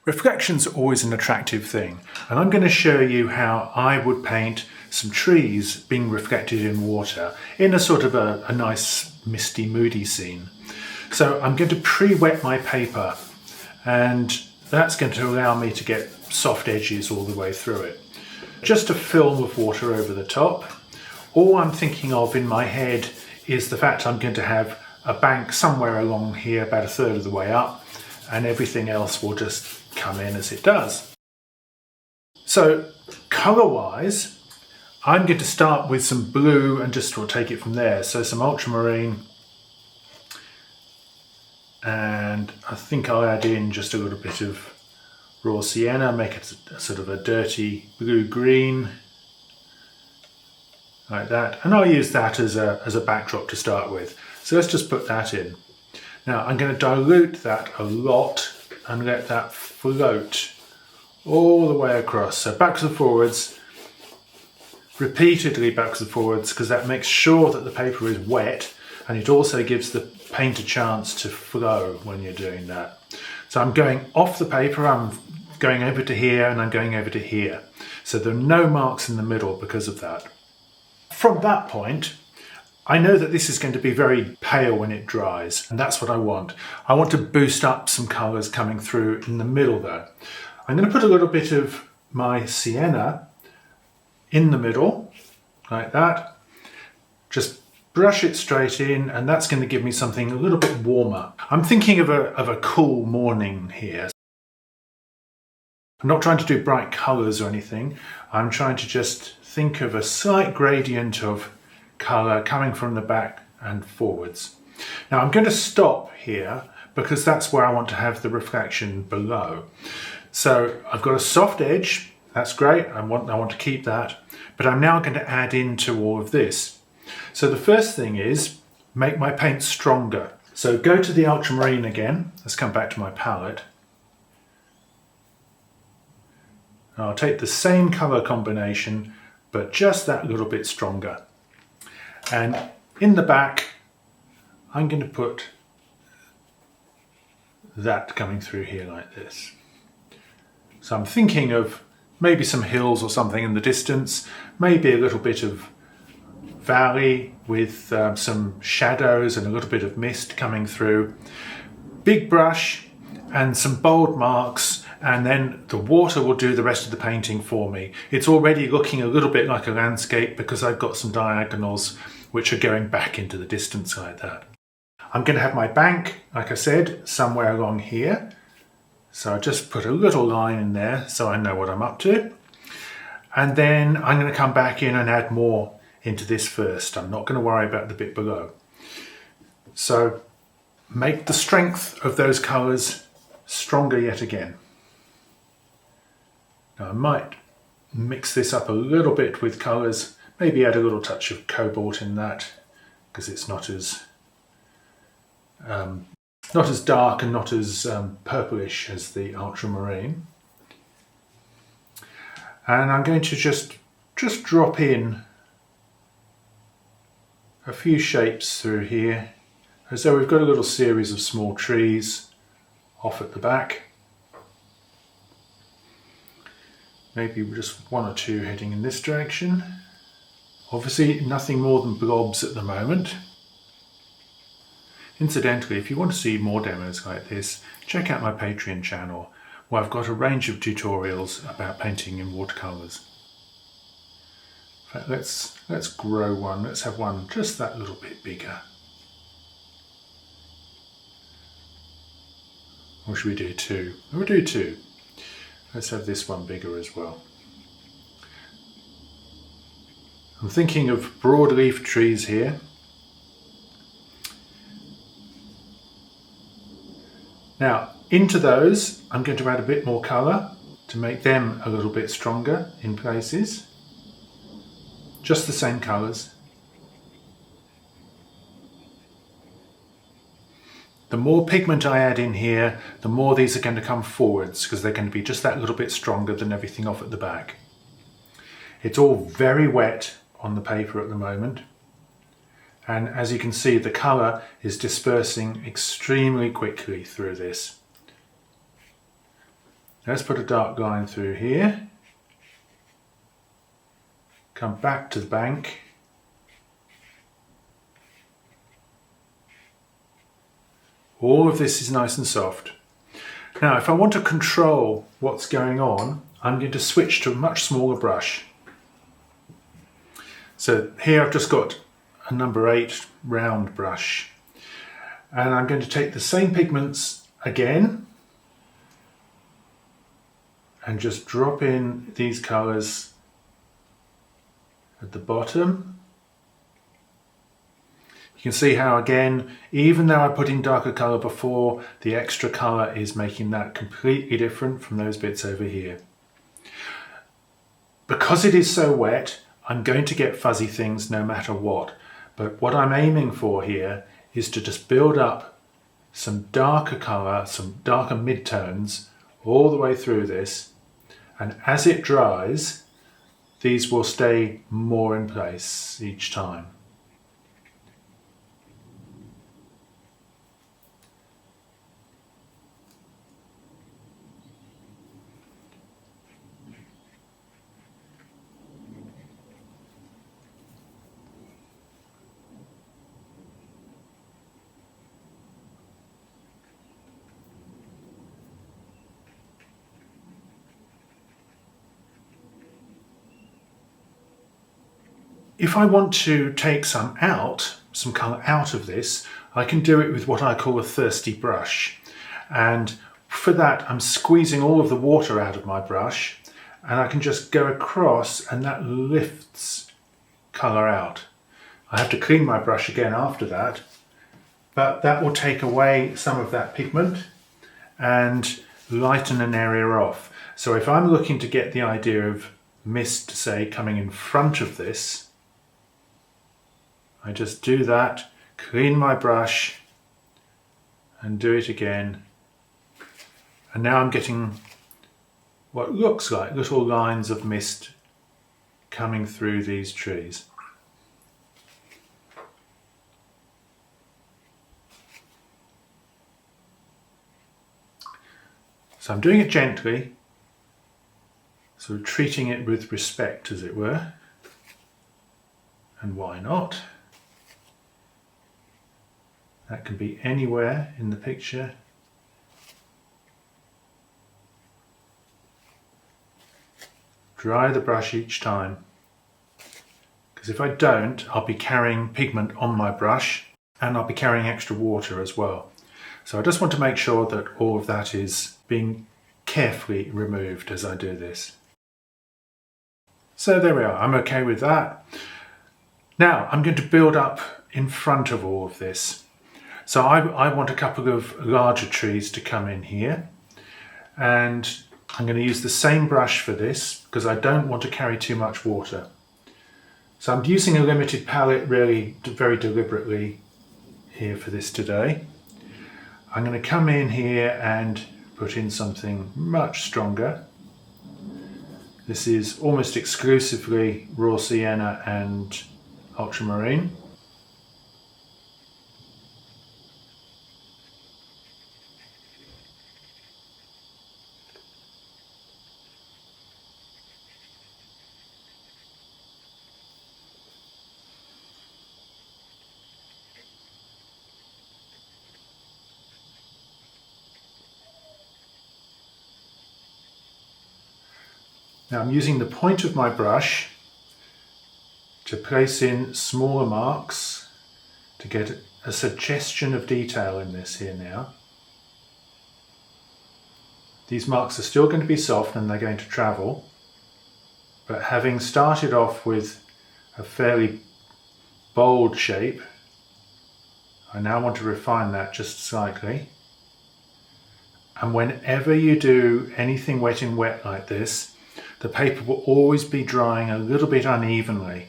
Reflections are always an attractive thing, and I'm going to show you how I would paint some trees being reflected in water in a sort of a nice misty, moody scene. So I'm going to pre-wet my paper, and that's going to allow me to get soft edges all the way through it. Just a film of water over the top. All I'm thinking of in my head is the fact I'm going to have a bank somewhere along here, about a third of the way up, and everything else will just come in as it does. So colour-wise, I'm going to start with some blue and just take it from there. So some ultramarine, and I think I'll add in just a little bit of raw sienna, make it a sort of a dirty blue-green, like that. And I'll use that as a backdrop to start with. So let's just put that in. Now I'm going to dilute that a lot and let that float all the way across. So backwards and forwards, repeatedly backwards and forwards, because that makes sure that the paper is wet, and it also gives the paint a chance to flow when you're doing that. So I'm going off the paper, I'm going over to here, and I'm going over to here. So there are no marks in the middle because of that. From that point, I know that this is going to be very pale when it dries, and that's what I want. I want to boost up some colours coming through in the middle though. I'm going to put a little bit of my sienna in the middle, like that. Just brush it straight in, and that's going to give me something a little bit warmer. I'm thinking of a cool morning here. I'm not trying to do bright colours or anything. I'm trying to just think of a slight gradient of colour coming from the back and forwards. Now I'm going to stop here because that's where I want to have the reflection below. So I've got a soft edge, that's great, I want to keep that, but I'm now going to add into all of this. So the first thing is make my paint stronger. So go to the ultramarine again, let's come back to my palette. I'll take the same colour combination but just that little bit stronger. And in the back, I'm going to put that coming through here like this. So I'm thinking of maybe some hills or something in the distance, maybe a little bit of valley with some shadows and a little bit of mist coming through. Big brush and some bold marks, and then the water will do the rest of the painting for me. It's already looking a little bit like a landscape because I've got some diagonals which are going back into the distance like that. I'm going to have my bank, like I said, somewhere along here. So I just put a little line in there so I know what I'm up to. And then I'm going to come back in and add more into this first. I'm not going to worry about the bit below. So make the strength of those colours stronger yet again. Now I might mix this up a little bit with colours, maybe add a little touch of cobalt in that because it's not as dark and not as purplish as the ultramarine. And I'm going to just drop in a few shapes through here, as though we've got a little series of small trees off at the back. Maybe just one or two heading in this direction. Obviously nothing more than blobs at the moment. Incidentally, if you want to see more demos like this, check out my Patreon channel, where I've got a range of tutorials about painting in watercolours. In fact, let's grow one. Let's have one just that little bit bigger. Or should we do two? We'll do two. Let's have this one bigger as well. I'm thinking of broadleaf trees here. Now, into those, I'm going to add a bit more colour to make them a little bit stronger in places. Just the same colours. The more pigment I add in here, the more these are going to come forwards because they're going to be just that little bit stronger than everything off at the back. It's all very wet on the paper at the moment. And as you can see, the colour is dispersing extremely quickly through this. Let's put a dark line through here. Come back to the bank. All of this is nice and soft. Now, if I want to control what's going on, I'm going to switch to a much smaller brush. So here I've just got a number 8 round brush. And I'm going to take the same pigments again and just drop in these colours at the bottom. You can see how, again, even though I put in darker colour before, the extra colour is making that completely different from those bits over here. Because it is so wet, I'm going to get fuzzy things no matter what. But what I'm aiming for here is to just build up some darker colour, some darker midtones all the way through this. And as it dries, these will stay more in place each time. If I want to take some colour out of this, I can do it with what I call a thirsty brush. And for that, I'm squeezing all of the water out of my brush, and I can just go across and that lifts colour out. I have to clean my brush again after that, but that will take away some of that pigment and lighten an area off. So if I'm looking to get the idea of mist, say, coming in front of this, I just do that, clean my brush and do it again. And now I'm getting what looks like little lines of mist coming through these trees. So I'm doing it gently, sort of treating it with respect, as it were. And why not? That can be anywhere in the picture. Dry the brush each time, because if I don't, I'll be carrying pigment on my brush and I'll be carrying extra water as well. So I just want to make sure that all of that is being carefully removed as I do this. So there we are, I'm okay with that. Now I'm going to build up in front of all of this. So I want a couple of larger trees to come in here, and I'm going to use the same brush for this because I don't want to carry too much water. So I'm using a limited palette really very deliberately here for this today. I'm going to come in here and put in something much stronger. This is almost exclusively raw sienna and ultramarine. Now I'm using the point of my brush to place in smaller marks to get a suggestion of detail in this here now. These marks are still going to be soft and they're going to travel, but having started off with a fairly bold shape, I now want to refine that just slightly. And whenever you do anything wet in wet like this, the paper will always be drying a little bit unevenly.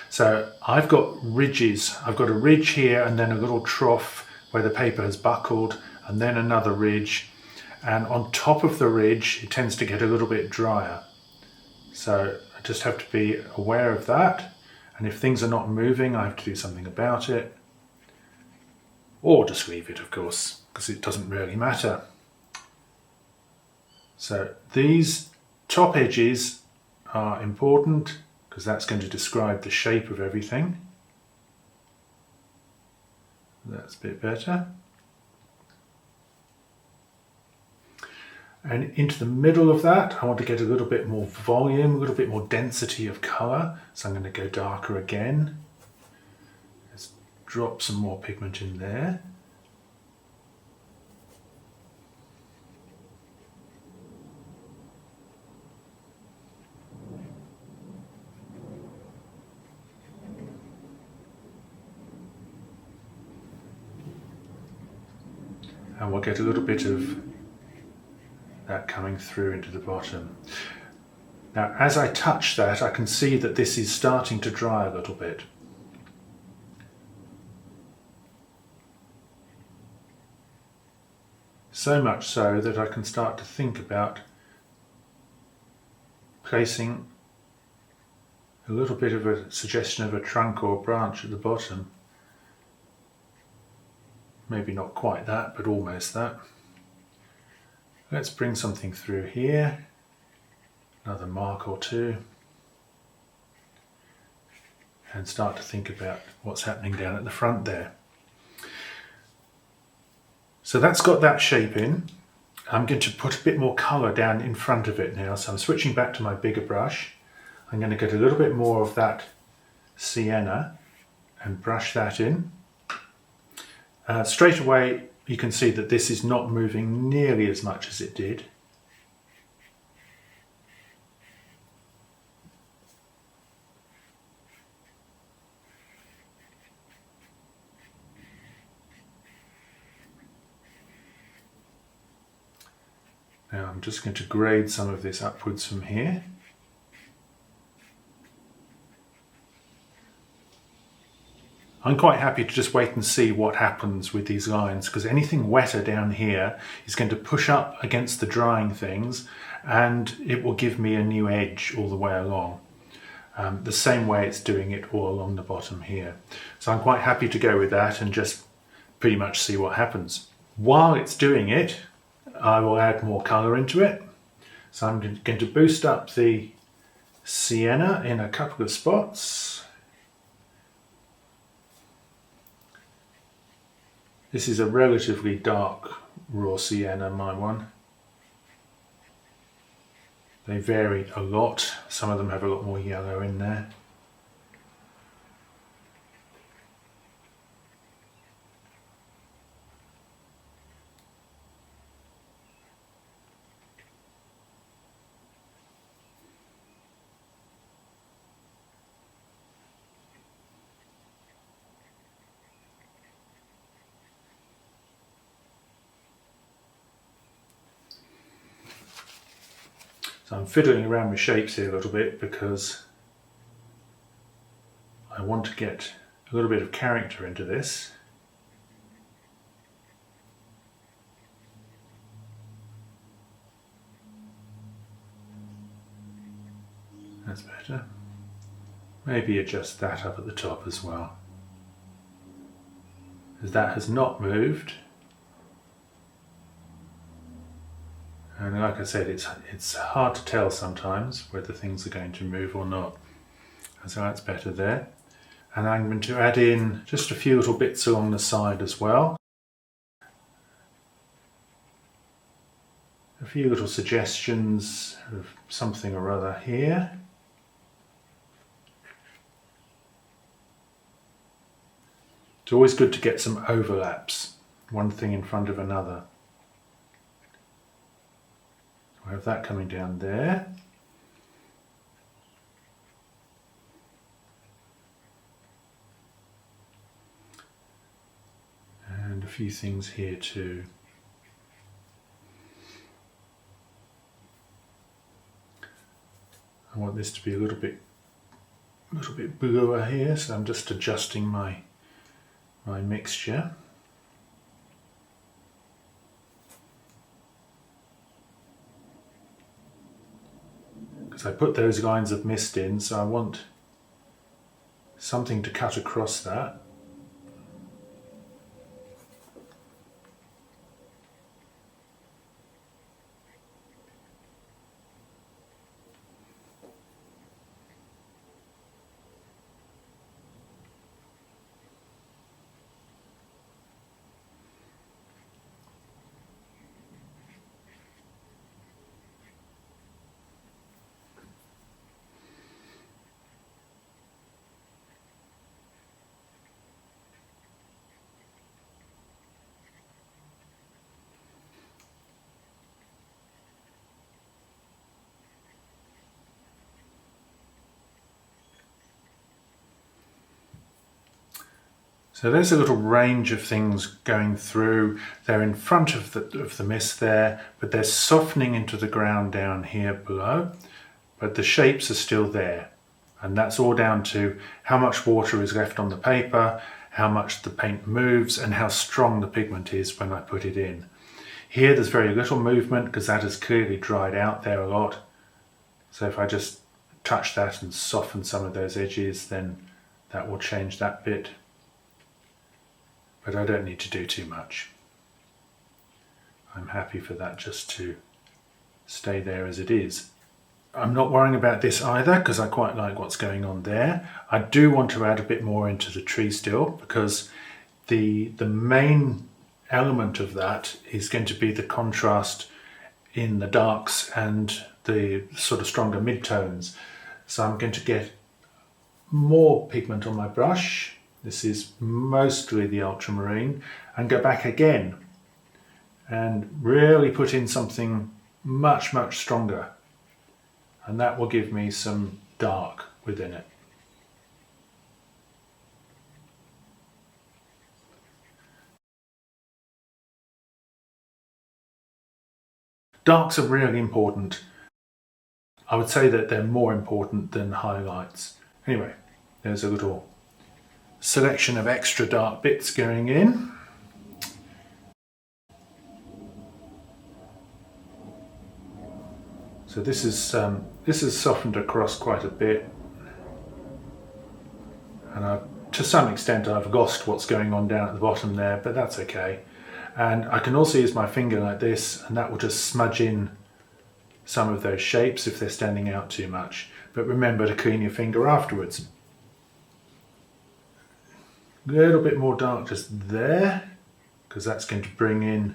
So I've got ridges. I've got a ridge here and then a little trough where the paper has buckled, and then another ridge. And on top of the ridge, it tends to get a little bit drier. So I just have to be aware of that. And if things are not moving, I have to do something about it. Or just leave it, of course, because it doesn't really matter. So these top edges are important because that's going to describe the shape of everything. That's a bit better. And into the middle of that, I want to get a little bit more volume, a little bit more density of colour. So I'm going to go darker again. Let's drop some more pigment in there. And we'll get a little bit of that coming through into the bottom. Now, as I touch that, I can see that this is starting to dry a little bit. So much so that I can start to think about placing a little bit of a suggestion of a trunk or a branch at the bottom. Maybe not quite that, but almost that. Let's bring something through here, another mark or two, and start to think about what's happening down at the front there. So that's got that shape in. I'm going to put a bit more colour down in front of it now, so I'm switching back to my bigger brush. I'm going to get a little bit more of that sienna and brush that in. Straight away you can see that this is not moving nearly as much as it did. Now I'm just going to grade some of this upwards from here. I'm quite happy to just wait and see what happens with these lines, because anything wetter down here is going to push up against the drying things and it will give me a new edge all the way along. The same way it's doing it all along the bottom here. So I'm quite happy to go with that and just pretty much see what happens. While it's doing it, I will add more colour into it. So I'm going to boost up the sienna in a couple of spots. This is a relatively dark raw sienna, my one. They vary a lot. Some of them have a lot more yellow in there. So I'm fiddling around with shapes here a little bit because I want to get a little bit of character into this. That's better. Maybe adjust that up at the top as well, as that has not moved. And like I said, it's hard to tell sometimes whether things are going to move or not. And so that's better there. And I'm going to add in just a few little bits along the side as well. A few little suggestions of something or other here. It's always good to get some overlaps, one thing in front of another. I have that coming down there. And a few things here too. I want this to be a little bit bluer here, so I'm just adjusting my mixture. I put those lines of mist in, so I want something to cut across that. So there's a little range of things going through. They're in front of the mist there, but they're softening into the ground down here below. But the shapes are still there. And that's all down to how much water is left on the paper, how much the paint moves, and how strong the pigment is when I put it in. Here there's very little movement because that has clearly dried out there a lot. So if I just touch that and soften some of those edges, then that will change that bit. But I don't need to do too much. I'm happy for that just to stay there as it is. I'm not worrying about this either because I quite like what's going on there. I do want to add a bit more into the tree still because the main element of that is going to be the contrast in the darks and the sort of stronger midtones. So I'm going to get more pigment on my brush. This is mostly the ultramarine, and go back again and really put in something much stronger, and that will give me some dark within it. Darks are really important. I would say that they're more important than highlights. Anyway, there's a little selection of extra dark bits going in. So this is softened across quite a bit, and to some extent I've lost what's going on down at the bottom there, but that's okay. And I can also use my finger like this, and that will just smudge in some of those shapes if they're standing out too much. But remember to clean your finger afterwards. A little bit more dark just there, because that's going to bring in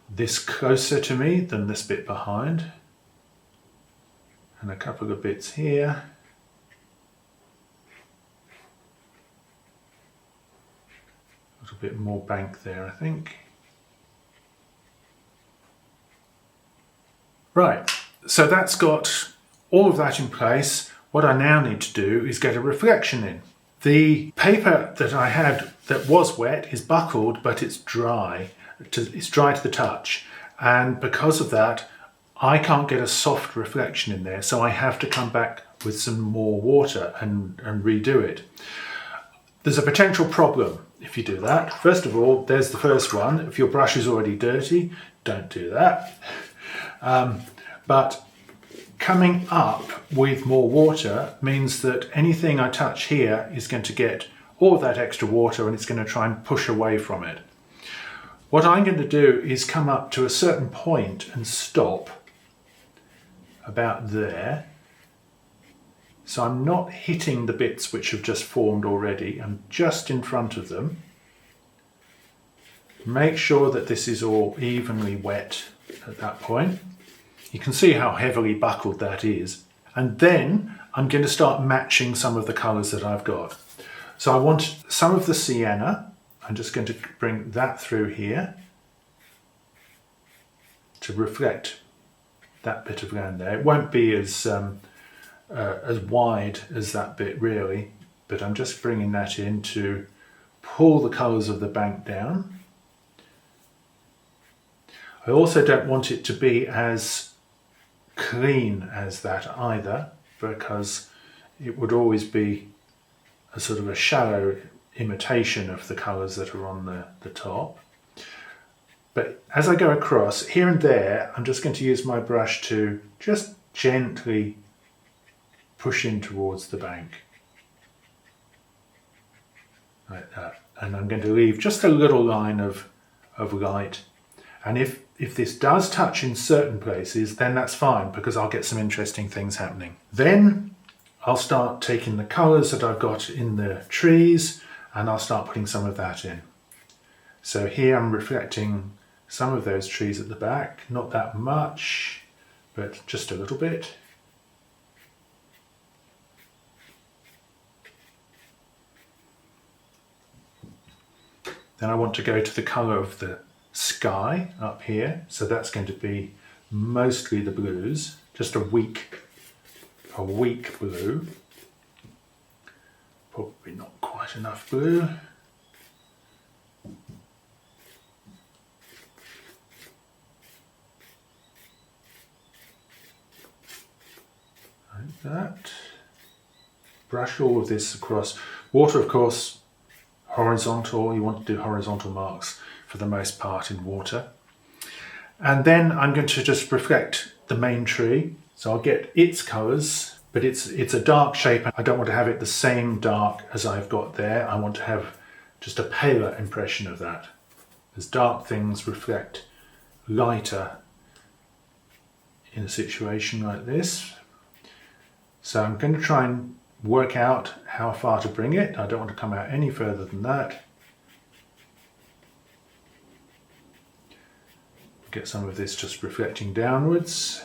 this closer to me than this bit behind. And a couple of bits here. A little bit more bank there, I think. Right, so that's got all of that in place. What I now need to do is get a reflection in. The paper that I had that was wet is buckled, but it's dry. It's dry to the touch. And because of that, I can't get a soft reflection in there. So I have to come back with some more water and redo it. There's a potential problem if you do that. First of all, there's the first one. If your brush is already dirty, don't do that. But coming up with more water means that anything I touch here is going to get all of that extra water, and it's going to try and push away from it. What I'm going to do is come up to a certain point and stop about there. So I'm not hitting the bits which have just formed already. I'm just in front of them. Make sure that this is all evenly wet at that point. You can see how heavily buckled that is. And then I'm going to start matching some of the colours that I've got. So I want some of the sienna. I'm just going to bring that through here to reflect that bit of land there. It won't be as wide as that bit really, but I'm just bringing that in to pull the colours of the bank down. I also don't want it to be as clean as that either, because it would always be a sort of a shallow imitation of the colours that are on the top. But as I go across here and there, I'm just going to use my brush to just gently push in towards the bank like that, and I'm going to leave just a little line of light. And if this does touch in certain places, then that's fine, because I'll get some interesting things happening. Then I'll start taking the colours that I've got in the trees, and I'll start putting some of that in. So here I'm reflecting some of those trees at the back, not that much, but just a little bit. Then I want to go to the colour of the sky up here, so that's going to be mostly the blues, just a weak blue, probably not quite enough blue. that. Brush all of this across. Water, of course, horizontal. You want to do horizontal marks for the most part in water. And then I'm going to just reflect the main tree. So I'll get its colours, but it's a dark shape. I don't want to have it the same dark as I've got there. I want to have just a paler impression of that. As dark things reflect lighter in a situation like this. So I'm going to try and work out how far to bring it. I don't want to come out any further than that. Get some of this just reflecting downwards.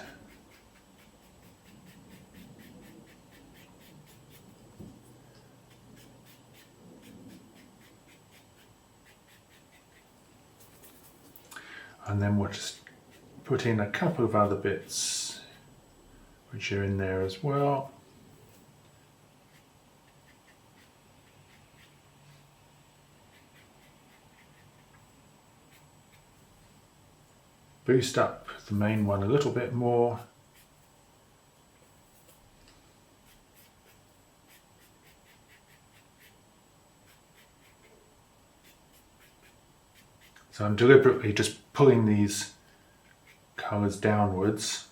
And then we'll just put in a couple of other bits which are in there as well. Boost up the main one a little bit more. So I'm deliberately just pulling these colours downwards.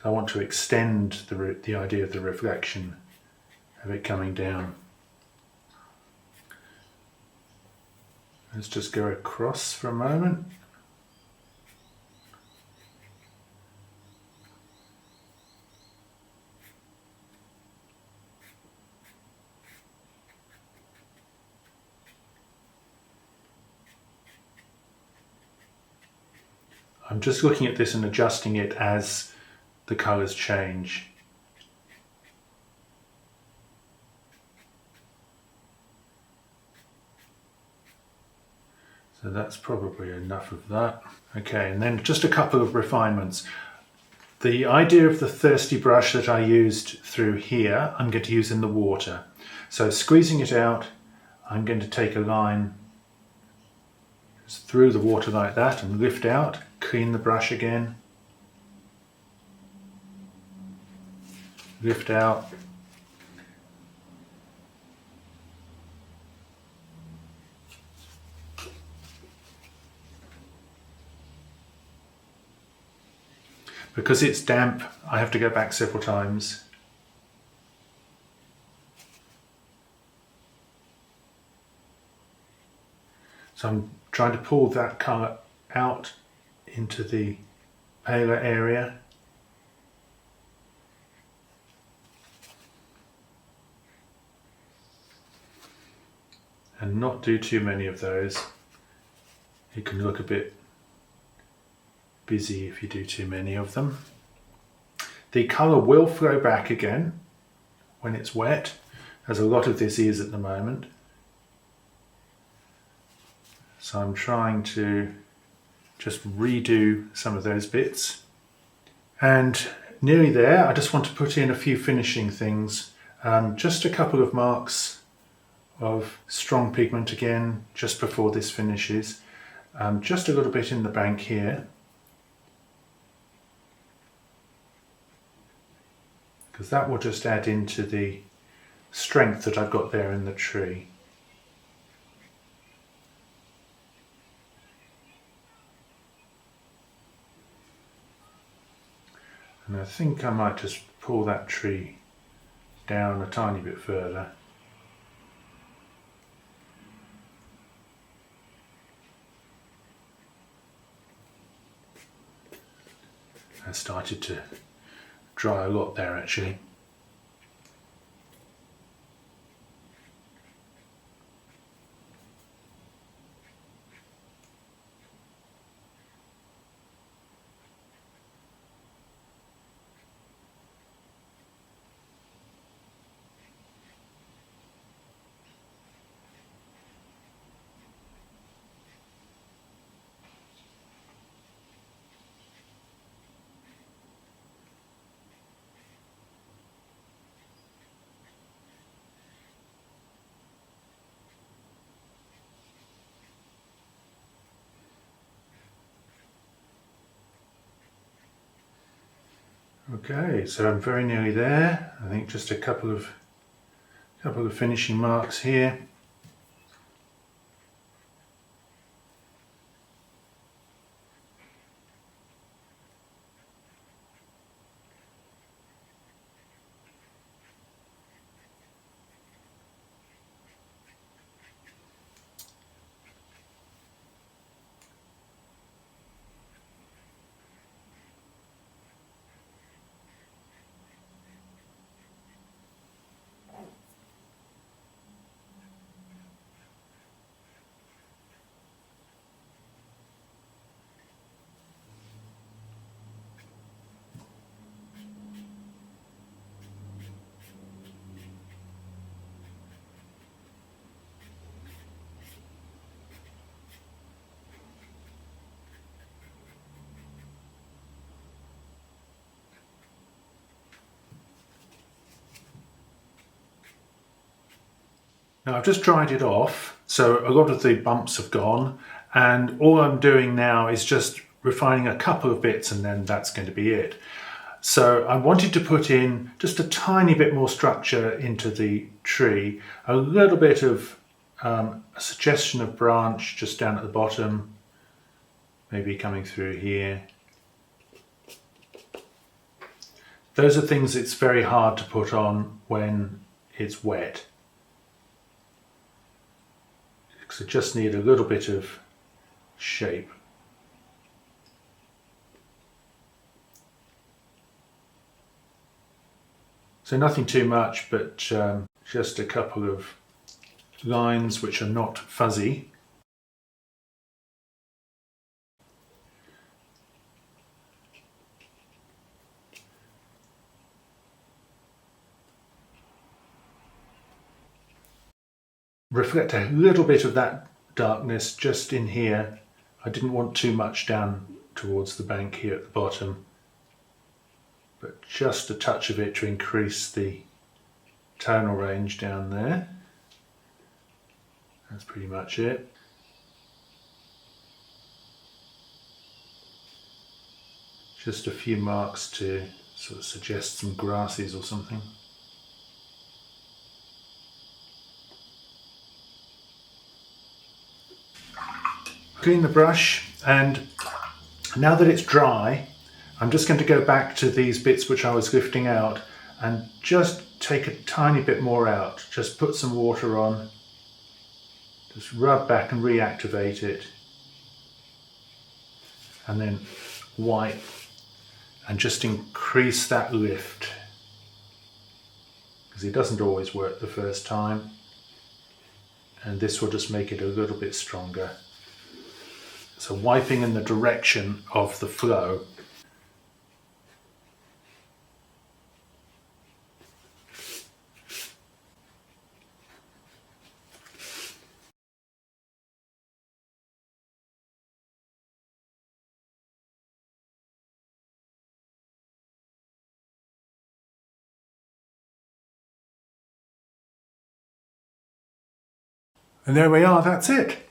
I want to extend the idea of the reflection of it coming down. Let's just go across for a moment. I'm just looking at this and adjusting it as the colours change. So that's probably enough of that. Okay, and then just a couple of refinements. The idea of the thirsty brush that I used through here, I'm going to use in the water. So squeezing it out, I'm going to take a line through the water like that and lift out, clean the brush again, lift out, because it's damp I have to go back several times. So I'm trying to pull that colour out into the paler area. And not do too many of those. It can look a bit busy if you do too many of them. The colour will flow back again when it's wet, as a lot of this is at the moment. So I'm trying to just redo some of those bits. And nearly there, I just want to put in a few finishing things. Just a couple of marks of strong pigment again, just before this finishes. Just a little bit in the bank here. Because that will just add into the strength that I've got there in the tree. And I think I might just pull that tree down a tiny bit further. I started to dry a lot there actually. Okay, so I'm very nearly there. I think just a couple of finishing marks here. Now I've just dried it off, so a lot of the bumps have gone, and all I'm doing now is just refining a couple of bits and then that's going to be it. So I wanted to put in just a tiny bit more structure into the tree, a little bit of a suggestion of branch just down at the bottom, maybe coming through here. Those are things it's very hard to put on when it's wet, because I just need a little bit of shape. So nothing too much, but just a couple of lines which are not fuzzy. Reflect a little bit of that darkness just in here. I didn't want too much down towards the bank here at the bottom, but just a touch of it to increase the tonal range down there. That's pretty much it. Just a few marks to sort of suggest some grasses or something. Clean the brush, and now that it's dry, I'm just going to go back to these bits which I was lifting out and just take a tiny bit more out. Just put some water on, just rub back and reactivate it, and then wipe and just increase that lift, because it doesn't always work the first time, and this will just make it a little bit stronger. So wiping in the direction of the flow. And there we are, that's it.